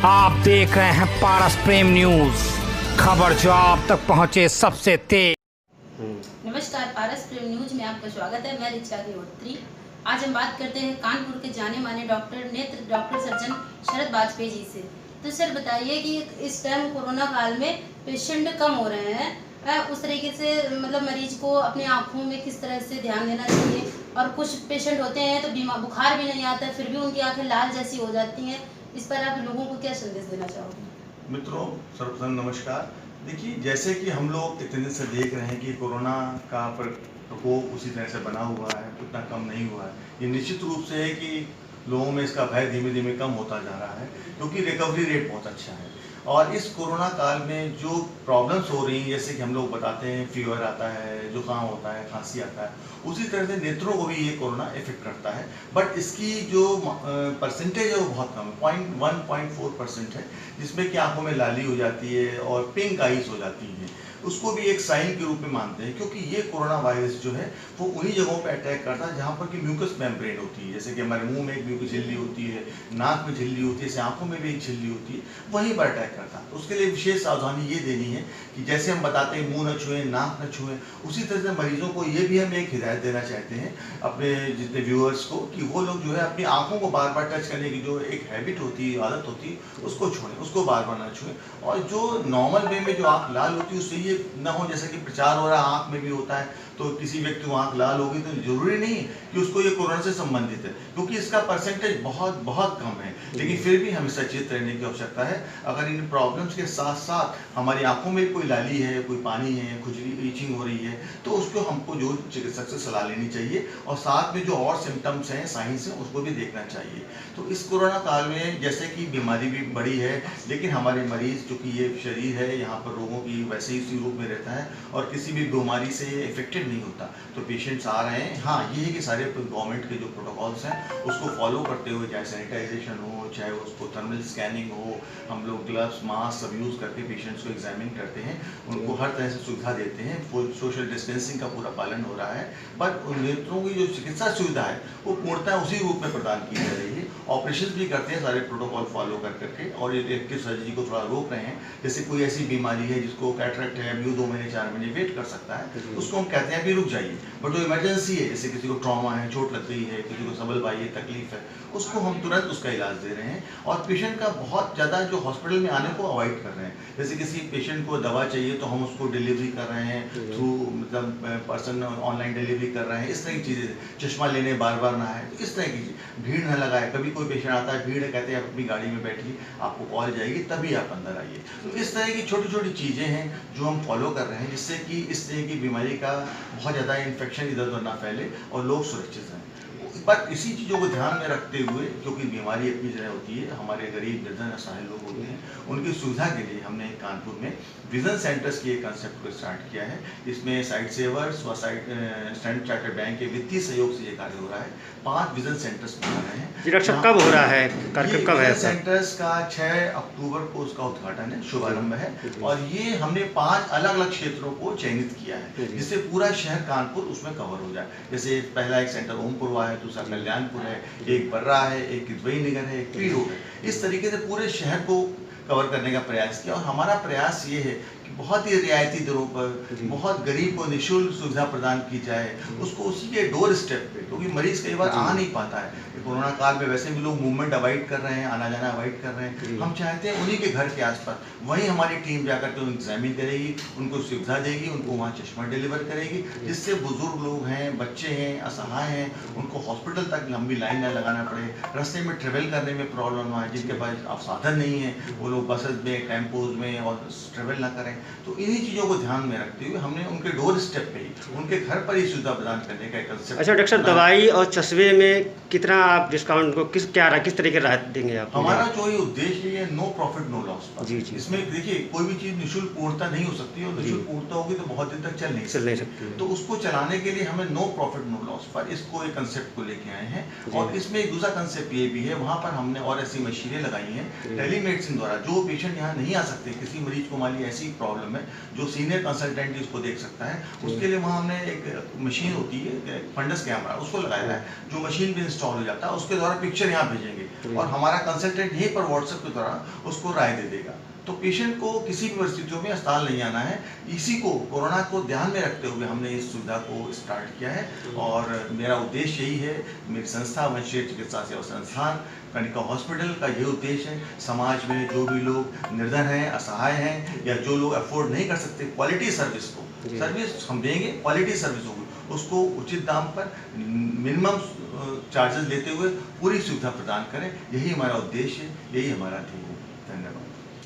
आप देख रहे हैं पारस प्रेम न्यूज, खबर जो आप तक पहुंचे सबसे तेज। नमस्कार, पारस प्रेम न्यूज में आपका स्वागत है। मैं रिचा अग्निहोत्री। आज हम बात करते हैं कानपुर के जाने माने डॉक्टर सर्जन शरद वाजपेयी जी से। तो सर बताइए कि इस टाइम कोरोना काल में पेशेंट कम हो रहे हैं, उस तरीके से मतलब मरीज को अपनी आँखों में किस तरह से ध्यान देना चाहिए। और कुछ पेशेंट होते हैं तो बुखार भी नहीं आता, फिर भी उनकी आंखें लाल जैसी हो जाती हैं। इस पर आप लोगों को क्या संदेश देना चाहोगे? मित्रों, सर्वप्रथम नमस्कार। देखिए, जैसे कि हम लोग इतने दिन से देख रहे हैं कि कोरोना का प्रकोप उसी तरह से बना हुआ है, उतना कम नहीं हुआ है। ये निश्चित रूप से है कि लोगों में इसका भय धीमे धीमे कम होता जा रहा है, क्योंकि रिकवरी रेट बहुत अच्छा है। और इस कोरोना काल में जो प्रॉब्लम्स हो रही हैं, जैसे कि हम लोग बताते हैं फीवर आता है, जुकाम होता है, खांसी आता है, उसी तरह से नेत्रों को भी ये कोरोना इफेक्ट करता है। बट इसकी जो परसेंटेज है वो बहुत कम है, 1.4% है, जिसमें कि आंखों में लाली हो जाती है और पिंक आइज हो जाती है। उसको भी एक साइन के रूप में मानते हैं, क्योंकि ये कोरोना वायरस जो है वो उन्हीं जगहों पे अटैक करता है जहाँ पर कि म्यूकस मेम्ब्रेन होती है। जैसे कि हमारे मुंह में एक म्यूकस झिल्ली होती है, नाक में झिल्ली होती है, जैसे आंखों में भी एक झिल्ली होती है, वहीं पर अटैक करता है। तो उसके लिए विशेष सावधानी ये देनी है कि जैसे हम बताते हैं मुंह न छुएं, नाक न छुएं, उसी तरह से मरीजों को ये भी हम एक हिदायत देना चाहते हैं अपने जितने व्यूअर्स को, कि वो लोग जो है अपनी आंखों को बार बार टच करने की जो एक हैबिट होती है, आदत होती है, उसको छोड़ें, उसको बार बार ना छुएं। और जो नॉर्मल वे में जो आंख लाल होती है उससे ये ना हो, जैसे कि प्रचार हो रहा है आंख में भी होता है, तो किसी व्यक्ति को आंख लाल होगी तो जरूरी नहीं कि उसको ये कोरोना से संबंधित है, क्योंकि इसका परसेंटेज बहुत बहुत कम है। लेकिन फिर भी हमें सचेत रहने की आवश्यकता है। अगर इन प्रॉब्लम्स के साथ साथ हमारी आंखों में कोई लाली है, कोई पानी है, खुजली ईचिंग हो रही है, तो उसको हमको जो चिकित्सक से सलाह लेनी चाहिए, और साथ में जो और सिम्टम्स हैं, साइंस हैं, उसको भी देखना चाहिए। तो इस कोरोना काल में जैसे कि बीमारी भी बड़ी है, लेकिन हमारे मरीज, चूँकि ये शरीर है यहाँ पर रोगों की वैसे ही इसी रूप में रहता है और किसी भी बीमारी से इफेक्टेड नहीं होता, तो पेशेंट्स आ रहे हैं। हाँ, ये है कि सारे गवर्नमेंट के जो प्रोटोकॉल्स हैं उसको फॉलो करते हुए, चाहे सैनिटाइजेशन हो, चाहे उसको थर्मल स्कैनिंग हो, हम लोग ग्लव्स मास्क सब यूज़ करके पेशेंट्स को एग्जामिन करते हैं, उनको हर तरह से सुविधा देते हैं। सोशल डिस्टेंसिंग का पूरा पालन हो रहा है। पर उन नेत्रों की जो चिकित्सा सुविधा है वो पूर्णतः उसी रूप में प्रदान की जा रही है। ऑपरेशन भी करते हैं सारे प्रोटोकॉल फॉलो कर करके, और इलेक्टिव सर्जरी को थोड़ा रोक रहे हैं। जैसे कोई ऐसी बीमारी है जिसको कैटरेक्ट है, अभी 2 महीने 4 महीने वेट कर सकता है, उसको हम कहते हैं अभी रुक जाइए। बट जो इमरजेंसी है, जैसे किसी को ट्रॉमा है, चोट लग गई है, किसी को सबल बाई है, तकलीफ है, उसको हम तुरंत उसका इलाज दे रहे हैं। और पेशेंट का बहुत ज़्यादा जो हॉस्पिटल में आने को अवॉइड कर रहे हैं। जैसे किसी पेशेंट को दवा चाहिए तो हम उसको डिलीवरी कर रहे हैं थ्रू, मतलब पर्सन ऑनलाइन डिलीवरी कर रहे हैं। इस तरह की चीज़ें, चश्मा लेने बार बार ना आए, तो इस तरह की भीड़ न लगाए। कभी कोई पेशेंट आता है, भीड़ है, कहते हैं आप अपनी गाड़ी में बैठिए, आपको कॉल जाएगी तभी आप अंदर आइए। तो इस तरह की छोटी छोटी चीज़ें हैं जो हम फॉलो कर रहे हैं, जिससे कि इस तरह की बीमारी का बहुत ज़्यादा इन्फेक्शन इधर उधर ना फैले और लोग सुरक्षित रहें। पर इसी चीज़ों को ध्यान में रखते हुए, क्योंकि बीमारी अपनी जगह होती है, हमारे गरीब निर्धन असहाय लोग होते हैं, उनकी सुविधा के लिए हमने कानपुर में विजन सेंटर्स की एक कंसेप्ट को स्टार्ट किया है। इसमें साइट सेवर्स व स्टैंडर्ड चार्टर्ड बैंक के वित्तीय सहयोग से ये कार्य हो रहा है। 5 विजन सेंटर्स बना रहे हैं। डॉक्टर कब हो रहा है कार्यक्रम, कब है? सेंटर्स का 6 अक्टूबर को उसका उद्घाटन है, शुभारंभ है। और ये हमने 5 अलग अलग क्षेत्रों को चयनित किया है, जिससे पूरा शहर कानपुर उसमें कवर हो जाए। जैसे पहला एक सेंटर ओमपुरवा है, दूसरा कल्याणपुर है, एक बर्रा है, एक किदवई नगर है, एक पी रोड है। इस तरीके से पूरे शहर को कवर करने का प्रयास किया। और हमारा प्रयास ये है कि बहुत ही रियायती दरों पर बहुत गरीब को निःशुल्क सुविधा प्रदान की जाए, उसको उसी के डोर स्टेप पे, क्योंकि मरीज कई बार आ नहीं पाता है। कोरोना काल में वैसे भी लोग मूवमेंट अवॉइड कर रहे हैं, आना जाना अवॉइड कर रहे हैं। हम चाहते हैं उन्हीं के घर के आसपास, वहीं हमारी टीम जाकर के उनको एग्जामिन करेगी, उनको सुविधा देगी, उनको वहाँ चश्मा डिलीवर करेगी, जिससे बुजुर्ग लोग हैं, बच्चे हैं, असहाय हैं, उनको हॉस्पिटल तक लंबी लाइन न लगाना पड़े, रास्ते में ट्रेवल करने में प्रॉब्लम ना आए। जिनके पास साधन नहीं है वो लोग बसेस में, टेम्पोज में और ट्रेवल ना करें। तो इन्हीं चीज़ों को ध्यान में रखते हुए हमने उनके डोर स्टेप पे ही, उनके घर पर ही सुविधा प्रदान करने का एक कंसेप्ट। अच्छा डॉक्टर साहब, दवाई और चश्मे में कितना आप डिस्काउंट को किस तरह के राहत देंगे आप? हमारा जो ये उद्देश्य है, नो प्रॉफिट नो लॉस। जी जी। इसमें देखिए, कोई भी चीज़ निःशुल्क पूर्णता नहीं हो सकती, और निःशुल्क पूर्णता होगी तो बहुत दिन तक चल नहीं सकती। तो उसको चलाने के लिए हमें नो प्रॉफिट नो लॉस पर इसको एक कंसेप्ट को लेके आए हैं। और इसमें एक दूसरा कंसेप्ट ये भी है, वहाँ पर हमने और ऐसी मशीनें लगाई हैं टेलीमेडिसिन द्वारा। जो पेशेंट यहाँ नहीं आ सकते, किसी मरीज को मान ली ऐसी प्रॉब्लम है, जो सीनियर कंसल्टेंट उसको देख सकता है। उसके लिए वहाँ हमने एक मशीन होती है फंडस कैमरा, उसको लगाया है, जो मशीन पे इंस्टॉल हो जाता है। उसके द्वारा पिक्चर यहाँ भेजेंगे और हमारा कंसल्टेंट यहीं पर व्हाट्सएप के द्वारा उसको राय दे देगा। तो पेशेंट को किसी भी परिस्थितियों में अस्पताल नहीं आना है। इसी को कोरोना को ध्यान में रखते हुए हमने इस सुविधा को स्टार्ट किया है और मेरा उद्देश्य यही है, मेरी संस्था वंशीय चिकित्सा सेवा संस्थान कनिका हॉस्पिटल का ये उद्देश्य है, समाज में जो भी लोग निर्धन हैं, असहाय हैं या जो लोग अफोर्ड नहीं कर सकते क्वालिटी सर्विस को, सर्विस हम देंगे, क्वालिटी सर्विस होगी, उसको उचित दाम पर मिनिमम चार्जेस लेते हुए पूरी सुविधा प्रदान करें। यही हमारा उद्देश्य है, यही हमारा ध्येय है।